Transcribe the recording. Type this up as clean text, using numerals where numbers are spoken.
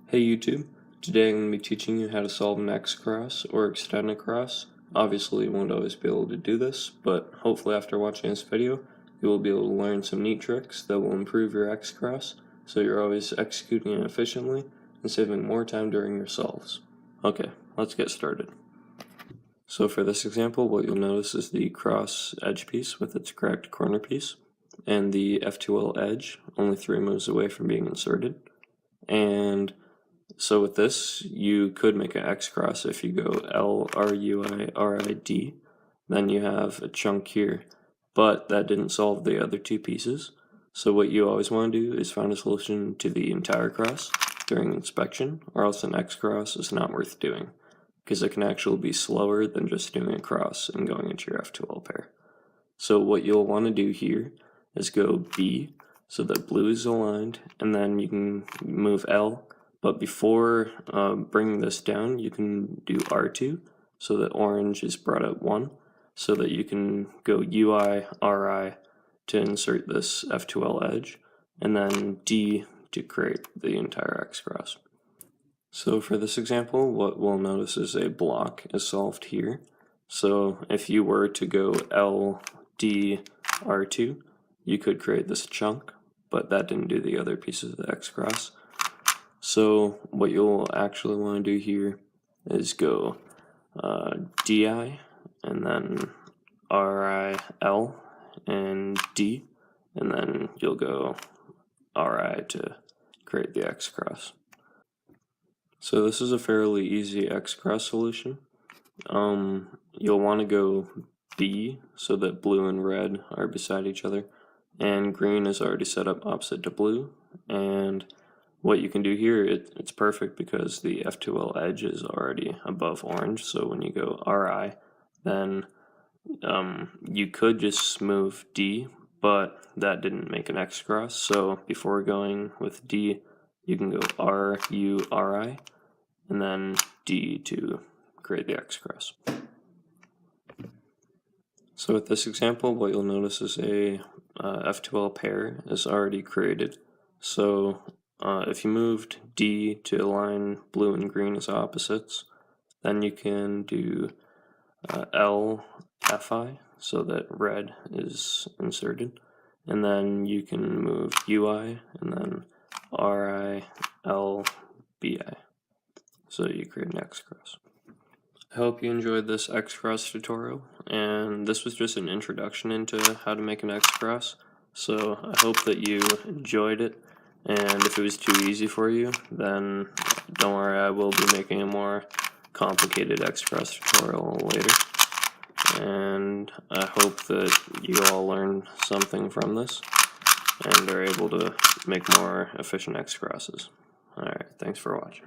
Hey YouTube, today I'm going to be teaching you how to solve an x-cross or extend a cross. Obviously you won't always be able to do this, but hopefully after watching this video you will be able to learn some neat tricks that will improve your x-cross so you're always executing it efficiently and saving more time during your solves. Okay, let's get started. So for this example, what you'll notice is the cross edge piece with its correct corner piece, and the F2L edge only 3 moves away from being inserted. And so with this, you could make an X cross if you go L, R, U, I, R, I, D. Then you have a chunk here, but that didn't solve the other two pieces. So what you always want to do is find a solution to the entire cross during inspection, or else an X cross is not worth doing, because it can actually be slower than just doing a cross and going into your F2L pair. So what you'll want to do here is go B, so that blue is aligned, and then you can move L. But before bringing this down, you can do R2, so that orange is brought at 1, so that you can go UI, RI to insert this F2L edge, and then D to create the entire X cross. So for this example, what we'll notice is a block is solved here. So if you were to go L, D, R2, you could create this chunk, but that didn't do the other pieces of the X cross. So what you'll actually want to do here is go DI and then RIL and D, and then you'll go RI to create the X cross. So this is a fairly easy X cross solution. You'll want to go B so that blue and red are beside each other, and green is already set up opposite to blue. And what you can do here, it's perfect because the F2L edge is already above orange, so when you go RI, then you could just move D, but that didn't make an X cross, so before going with D, you can go R, U, RI, and then D to create the X cross. So with this example, what you'll notice is a F2L pair is already created. So if you moved D to align blue and green as opposites, then you can do L, Fi, so that red is inserted, and then you can move UI and then RI, L, BI. So you create an X cross. I hope you enjoyed this X cross tutorial, and this was just an introduction into how to make an X cross. So I hope that you enjoyed it, and if it was too easy for you, then don't worry, I will be making a more complicated X cross tutorial later. And I hope that you all learned something from this and are able to make more efficient X crosses. Alright, thanks for watching.